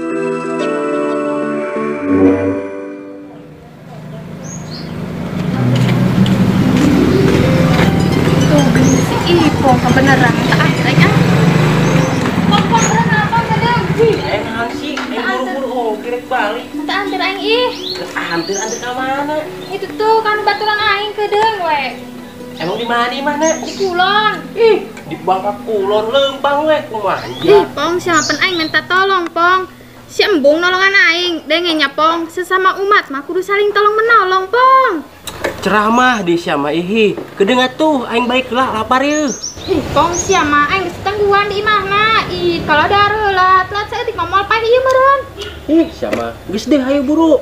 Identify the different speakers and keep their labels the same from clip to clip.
Speaker 1: Si Ipong kebenaran tak ada ya. Pong kenapa kadang?
Speaker 2: Sih, buru-buru kirim balik.
Speaker 1: Tak antar aing ih.
Speaker 2: Antar ke mana?
Speaker 1: Itu tuh kan baturan aing kedeng we.
Speaker 2: Emang di mana?
Speaker 1: Di Kulon.
Speaker 2: Ih, di Bangka Kulon lempang we kumanja.
Speaker 1: Ih, Pong siapa aing minta tolong, Pong. Si embung nolongan aing, dengenya Pong, sesama umat mah kudu saling tolong menolong, Pong.
Speaker 2: Ceramah di siapa ihi. Kedengat tuh aing baiklah lapar ya.
Speaker 1: Ih, Pong siapa aing setengguan di imahna. Ih, kalau ada lah, telat saya di ngomol pai ieu meureun.
Speaker 2: Ih, siapa? Geus deh ayo buru.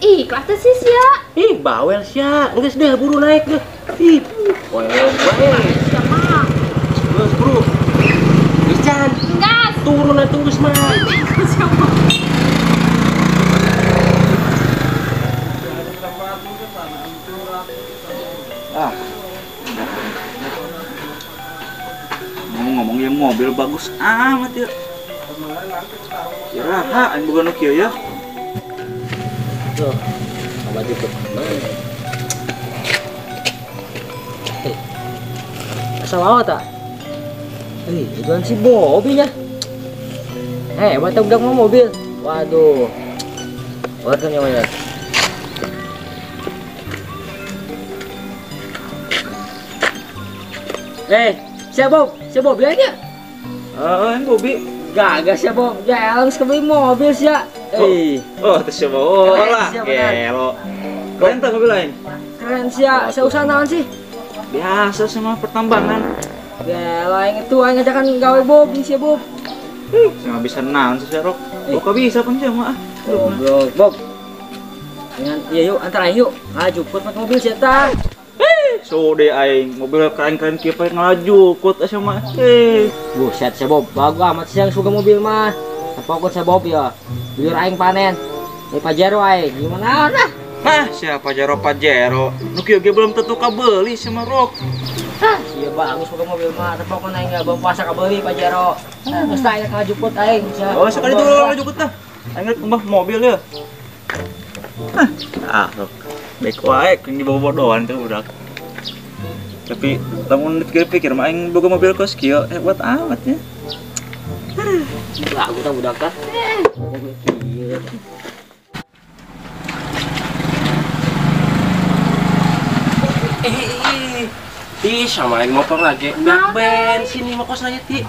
Speaker 1: Ih, kelas teh sis ya.
Speaker 2: Ih, bawel sia. Geus deh buru naik deh. Ih, bae.
Speaker 1: Siapa?
Speaker 2: Geus buru. Geus can.
Speaker 1: Gas.
Speaker 2: Turun atuh geus mah.
Speaker 1: Siapa?
Speaker 3: Ngomong yang mobil bagus amat ya. Ya raha aing boga nu kieu ya.
Speaker 2: Tuh, sama jeput. Asal awak tak? Jualan si Bobby ya. Mata udah mau mobil. Waduh. Warga namanya. Siapa Bob aja?
Speaker 3: Yang Bobi.
Speaker 2: Gagah siapa Bob? Jalan sekali mobil sih ya.
Speaker 3: Terus siapa? Lah, gelo. Keren tak mobil lain?
Speaker 2: Keren sih ya. Saya usaha naon sih?
Speaker 3: Biasa sama pertambangan.
Speaker 2: Gelo yang itu aing ngajakan gawe Bob nih sih Bob.
Speaker 3: Saya bisa naon sih Rok. Kok bisa pun sih mah.
Speaker 2: Bob. Dengan iya yuk antar aing yuk. Ngaju put pakai mobil sih ta.
Speaker 3: Sudah aing mobil keren-keren kieu pae ngelaju kut asa mah.
Speaker 2: Buset si Bob, bagus amat sih yang suka mobil mah. Pokok si Bob ya. Biar aing panen. Ini Pajero aing. Gimana nah?
Speaker 3: Siapa Pajero? Nu kieu ge belum tentu kabeli sama Rok.
Speaker 2: Iya bagus suka mobil mah. Tapi pokoknya aing enggak puasa kabeli Pajero. Geus tah aya ngaju put aing.
Speaker 3: Sekali dulu ngaju put tah. Aing ngeumbah mobil ya. Rok. Baik wae yang dibawa-bawa tuh budak. Tapi lamun dipikir-pikir mah aing boga mobil kos kieu hebat amat ya.
Speaker 2: Aku tah budak tah. Mobil kieu. Ih, sama aing motor lagi. Bak bensin nih kos aja ti.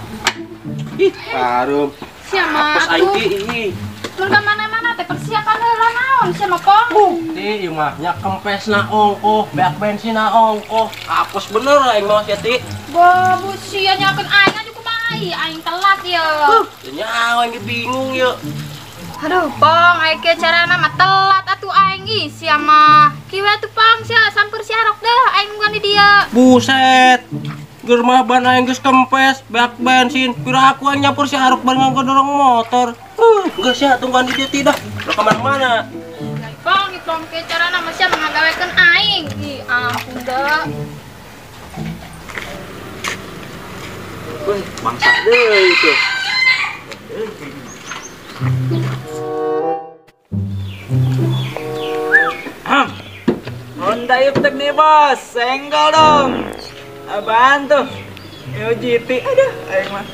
Speaker 2: Ih, harum.
Speaker 1: Siapa
Speaker 2: Apes aing ih.
Speaker 1: Mun ka mana-mana teh persiapan heula naon siapa Pong?
Speaker 2: Ti ieu mah nya kempes na ongkoh, bak bensin na ongkoh. Apes bener aing mah ya ti.
Speaker 1: Babu sia nyakeun aing aja kumaha aing telat ya.
Speaker 2: Nya aing bingung ya.
Speaker 1: Aduh, Pong, aing ke carana mah telat atuh aing ih sia mah. Kieu atuh Pong sia samper si Arok deh aing bukan di dia.
Speaker 2: Buset. Ger mah ban aing geus kempes, bak bensin. Kira aku yang nyampur si Arok bareng dorong motor. Geus ya tungguan di dia tidak. Udah kemana-mana.
Speaker 1: Pong ke carana mah sia ngagawekeun aing. Ih, ampun dah.
Speaker 3: Bangsa deh itu. Honda Iptek nih bos, senggol dong. Apaan tuh? GT, aduh, aing mah.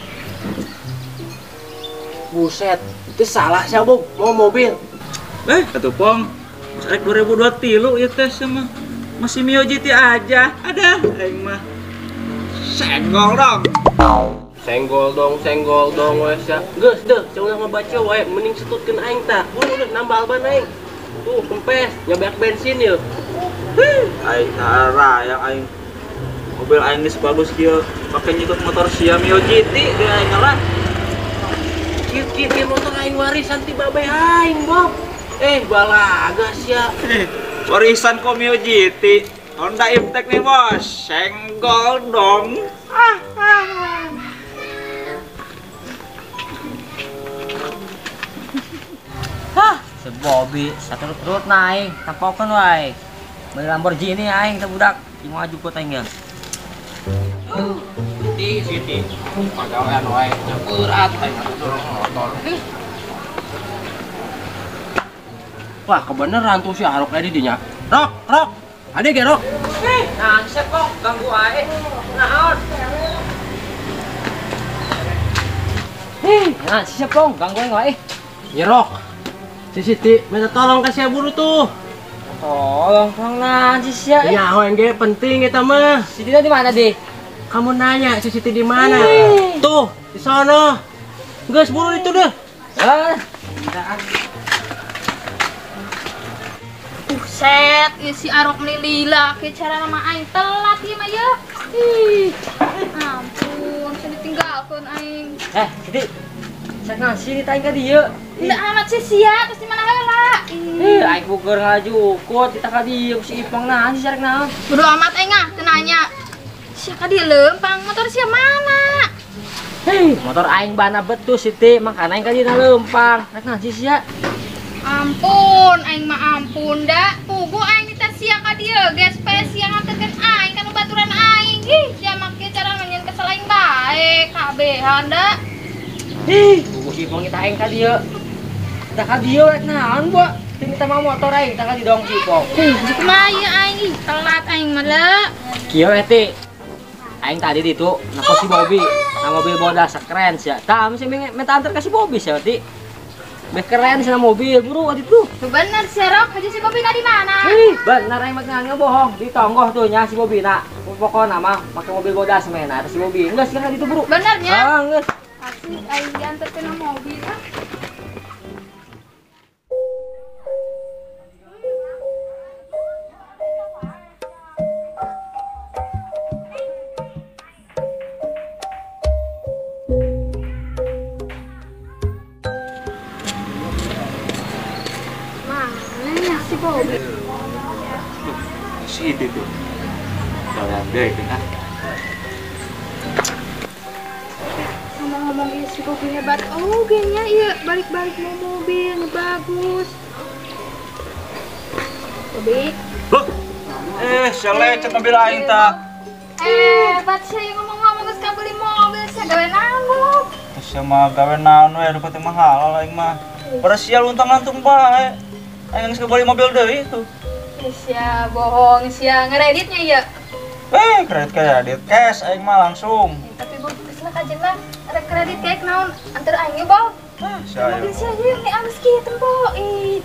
Speaker 2: Buset, itu salah sih Bob, mau mobil.
Speaker 3: Atuh Pong, rek 2023 ya tes sama masih Mio GT aja. Ada, aing mah. Senggol dong.
Speaker 2: Senggol dong wes ya. Geus deh, coba ngebaca wae mending setutkeun aing tah. Udah nambah ban aing. Tuh kempes, nyabak bensin ya.
Speaker 3: Aing tara yang aing mobil aing geus bagus kieu, pake nyikut motor Sia Mio GT dia aing ngalah.
Speaker 2: Kieu motor aing warisan ti babe aing, Bob. Balaga sia.
Speaker 3: Warisan kok Mio GT. Honda Iptek nih bos, senggol dong.
Speaker 2: Si Bobby satu perut naik, tampokan wae. Beli Lamborghini aing teh budak, mau aju kota aing ya. Siti. Pagawean wae, berat aing dorong motor. Wah, kebeneran tuh si Arok tadi dinya. Rok. Ade ge Rok.
Speaker 4: Nah, siap kok, ganggu ae. Naon? Nah, siap kong, ganggu ae wae.
Speaker 2: Ya Rok. Si Siti minta tolong kasih buru tuh.
Speaker 4: Tolong kong nanti sia.
Speaker 2: Ya, yang ge penting eta mah.
Speaker 4: Si Dina di mana, deh?
Speaker 2: Kamu nanya si Siti di mana? Tuh, di sana. Geus buru itu deh.
Speaker 4: Ah,
Speaker 1: Set, si Arok melila ke cara nama aing telat ieu mah ya. Ih. Ampun, saya ditinggalkeun aing.
Speaker 4: Siti. Sakna sini tanya ka dieu.
Speaker 1: Tidak amat sih sia, terus di mana heula?
Speaker 4: Aing buker ngajukut, kita ka dieu si Ipang naon si sarek naon.
Speaker 1: Bodo amat aing ah, teu nanya. Sia ka dieu leumpang, motor sia mana?
Speaker 4: Motor aing bana betul Siti, makana aing ka dieu leumpang. Rek naon si sia?
Speaker 1: Ampun, aing mah ampun da. Pugu aing ditar sia ka dieu, geus sia nganterkeun aing kan baturan aing. Ih, sia make cara nganyeun kesel aing bae, kabehan da.
Speaker 4: Buku si Ipang kita aing ka dieu. Kita ka dieu rek naon, Bu? Kita mah motor aing, kita ka di dong si Ipang.
Speaker 1: Kumaha ieu aing, ih, telat aing mah da.
Speaker 4: Kieu Eti. Aing tadi ditu nako si Bobby, na mobil bodas keren sia. Tah mesti minta antar ka si Bobby sia Eti. Beh keren sih mobil, buru adi tuh.
Speaker 1: Tuh bener si Rok, haji si Bobby di mana?
Speaker 4: Bener aing magnanya bohong. Di tonggoh tuh nya si Bobby na. Pokokna mah make mobil bodas mena ada si Bobby. Enggak sih kan itu buru.
Speaker 1: Benernya?
Speaker 4: Ah, geus.
Speaker 1: Asli aing dianterkeun mobil ah. Mana si Bobby?
Speaker 3: Si itu tuh. Jalan deh kan.
Speaker 1: Ngomong-ngomong iya si Bobby hebat. Oh, gengnya iya balik-balik mau mobil, bagus. Bobby.
Speaker 3: Loh. Lecet mobil aing tah.
Speaker 1: Hebat sih ngomong-ngomong geus kabeli mobil sih gawe nanggung.
Speaker 3: Sama gawe naon we anu penting mahal aing mah. Pada sial untang-lantung bae. Aing geus beli mobil deui itu.
Speaker 1: Sia bohong, sia ngereditnya ya.
Speaker 3: Kredit cash aing mah langsung.
Speaker 1: Tapi Bob, kesel aja lah. Ada kredit kayak naon antar aing Bob. Mobil sia aja nih alus kitu Bob. Ih,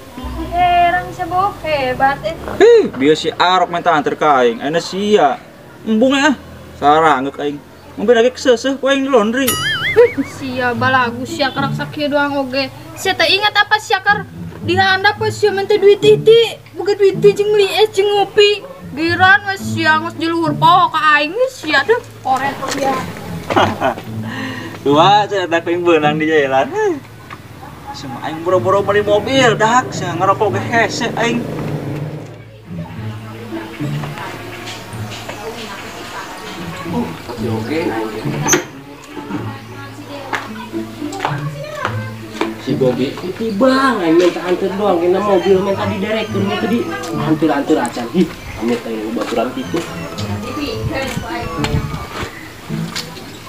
Speaker 1: heran sia Bob, hebat
Speaker 3: Biar si Arok minta antar ka aing. Aya sia. Embung ya. Sarangeuk aing. Mobil lagi keseuseuh ku aing di laundry.
Speaker 1: Sia balagus sia kerak sakieu doang oge. Sia teh ingat apa sia keur dihandap pas sia minta duit titi. Bukan duit titi jeung beli es jeung ngopi. Giran wes sia geus diluhur poho ka aing sia teh koret sia.
Speaker 3: Dua cerita ku beunang di jalan. Semua aing boro-boro beli mobil dak sia ngerokok ge hese aing.
Speaker 2: Oke. Si Bobby tiba aing minta anter doang kena mobil minta diderekeun minta di antur acan. Ih, amit aing baturan kitu.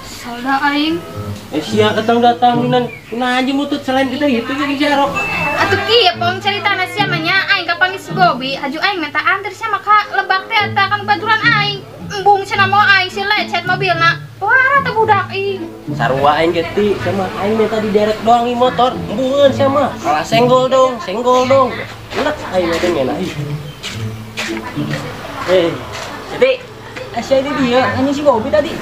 Speaker 1: Salda aing.
Speaker 2: Sia datang kunaha aja mutut selain kita gitu jadi jarok.
Speaker 1: Atuh kieu pong caritana sia mah nya aing kapanggih si Bobby, haju aing minta anter sia maka lebak teh eta kan baturan aing. Embung cenah mau aing si lecet mobilna. Wah, teh budak ih.
Speaker 2: Sarua aing geti sama aing minta diderek doang i motor. Embungeun sia mah. Kalah senggol dong. Ulah aing mah ngena ih.
Speaker 4: Siti. Asia di dia, ini si Bobby tadi.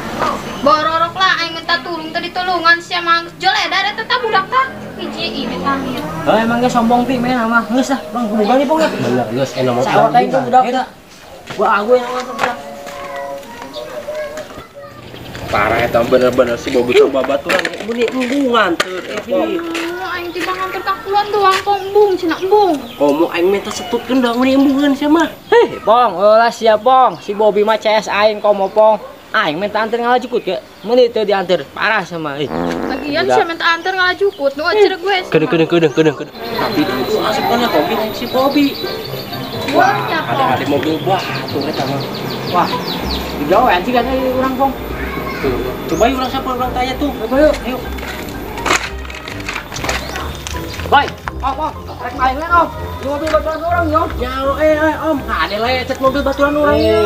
Speaker 1: Bororok lah aing minta tulung tadi tulungan sia mah joledar eta teh budak tah. Hiji ieu tangir.
Speaker 4: Oh, emang ge sombong ti mena mah. Geus lah, Bang, bukan nih pong ya.
Speaker 2: Bener geus ena motor.
Speaker 4: Sawat aing tuh budak teh. Gua agu yang nonton budak.
Speaker 2: Parah eta bener-bener si Bobby coba baturan meni embungan teu
Speaker 1: Aing tiba nganter ka kulon doang kok embung cenah embung.
Speaker 2: komo aing minta setutkeun da meni embungeun sia mah.
Speaker 4: Pong, ulah siap Pong. Si Bobby mah CS aing komo Pong. Aing minta anter ngalajukut ge. Meuni teu dianter, parah sama euy.
Speaker 1: Lagian sia minta anter ngalajukut nu acereg gue.
Speaker 2: Keudeng. Tapi itu asupna mobil aing si Bobby.
Speaker 1: Wah, ya Pong.
Speaker 2: Ada mobil buah tuh eta mah.
Speaker 4: Wah, digawean sih kan urang Pong.
Speaker 2: Coba yuk orang tanya tuh.
Speaker 4: Ayo. Boy, Rek main kan om. Di mobil baturan orang yo.
Speaker 2: Nyaru om, ada lecet mobil baturan orang ya.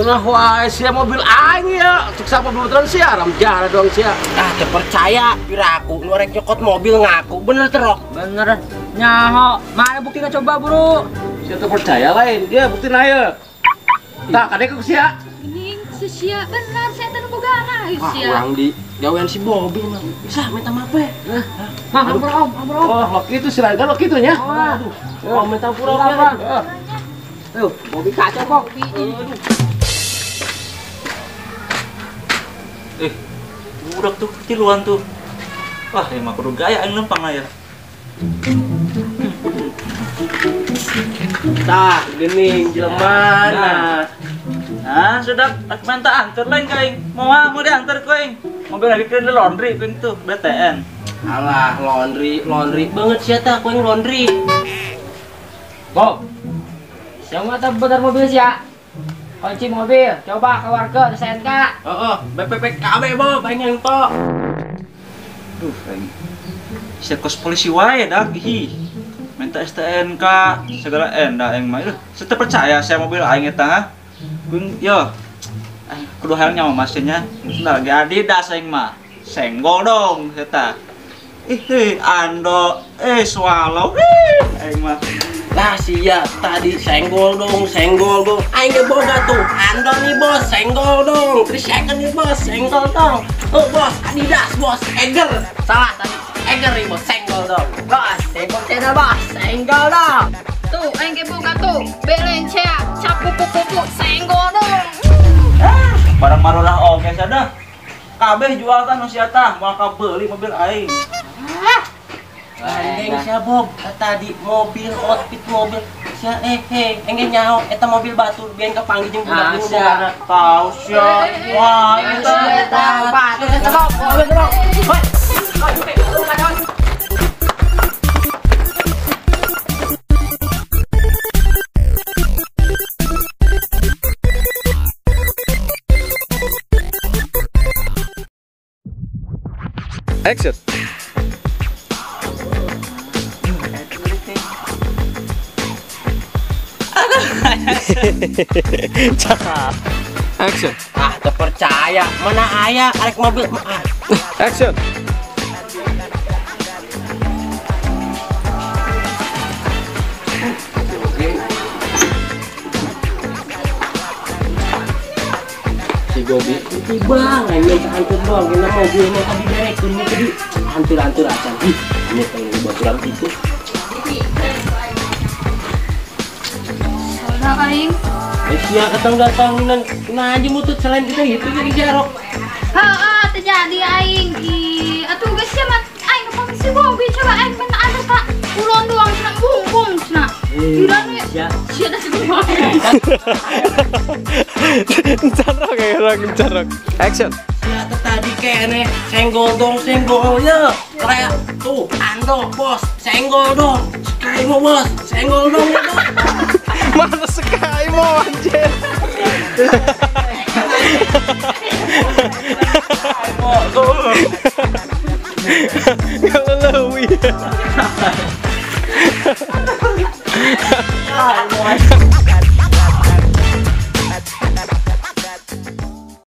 Speaker 5: Nah, wah, sia mobil aing ya. Cek siapa beneran sih, aram jara dong sia.
Speaker 2: Ah, percaya, piraku ngorek nyokot mobil ngaku, bener terok.
Speaker 4: Bener. Nyaho. Mana buktinya coba bro?
Speaker 5: Sia tuh percaya lain, dia bukti naya. Tak, kadek ke sia.
Speaker 1: Ini sia benar saya tanu boga
Speaker 2: Ah,
Speaker 1: sia.
Speaker 2: orang di gawean si Bobby mah. Bisa minta maaf ya.
Speaker 4: Ampun om.
Speaker 5: Oh, waktu itu silakan waktu itu nya.
Speaker 2: Oh, minta pura
Speaker 4: Apa?
Speaker 2: ya.
Speaker 4: Tuh, mobil kacau kok.
Speaker 3: Udah tuh tiluan tuh. Wah, emang kudu gaya aing lempang aya.
Speaker 2: Tah, gening jelema.
Speaker 3: Nah, sudah minta antar lain kaing. Mau diantar koing. Mobil lagi ke laundry koing tuh, BTN.
Speaker 2: Alah, laundry banget sih ta koeng laundry.
Speaker 4: Bob. Siapa tahu bener mobil sia? Kunci mobil, coba keluar ke SNK.
Speaker 2: Heeh, BPPKB Bob, pengen to.
Speaker 3: Duh, aing. Sia kos polisi wae dah hi. Minta STNK segala enda aing mah. Saya percaya saya mobil aing eta ha. Kuing yo. Kudu hayang nyawa mesinnya. Sudah lagi Adidas aing mah. Senggol dong eta. Ando swallow. Aing mah.
Speaker 2: Lah sia tadi senggol dong. Aing ge boga tuh. Ando nih bos, senggol dong. 3 second nih bos, senggol dong. Oh bos, Adidas bos, Eger. Salah tadi. Eger nih bos, senggol dong.
Speaker 4: Bos, tembok channel bos, senggol dong.
Speaker 1: Tuh, aing ge boga tuh. Belencea, capu pupu senggol dong.
Speaker 3: Barang marulah oke sada. Kabeh jual kan nu sia tah, moal kabeuli mobil aing.
Speaker 2: Gandeng sia Bob, tadi mobil outfit mobil. Sia engge nyaho eta mobil batur biar kepanggih jeung budak jeung bogana.
Speaker 3: Tahu sia. Wah, eta
Speaker 5: Action. Action.
Speaker 2: Ah, terpercaya. Mana aya arek mobil
Speaker 5: Action.
Speaker 2: si Gobi tiba nggak minta antur doang kena mobil mau tadi direktur nih tadi antur aja ini pengen dibocoran itu
Speaker 1: Soalnya aing.
Speaker 2: sia datang nah aja mutut selain kita itu jadi jarok
Speaker 1: Terjadi aing. Atuh geus sia mah aing pake si Bobby coba aing minta ada Kak. Ulon doang cenah bung cenah. Kira nih. Sia da segala.
Speaker 5: Carok ya orang carok. Action.
Speaker 2: ternyata tadi kene senggol ya kayak tuh ando bos senggol dong sekali mau bos senggol dong ya bos.
Speaker 5: Mana sekali mau anjir.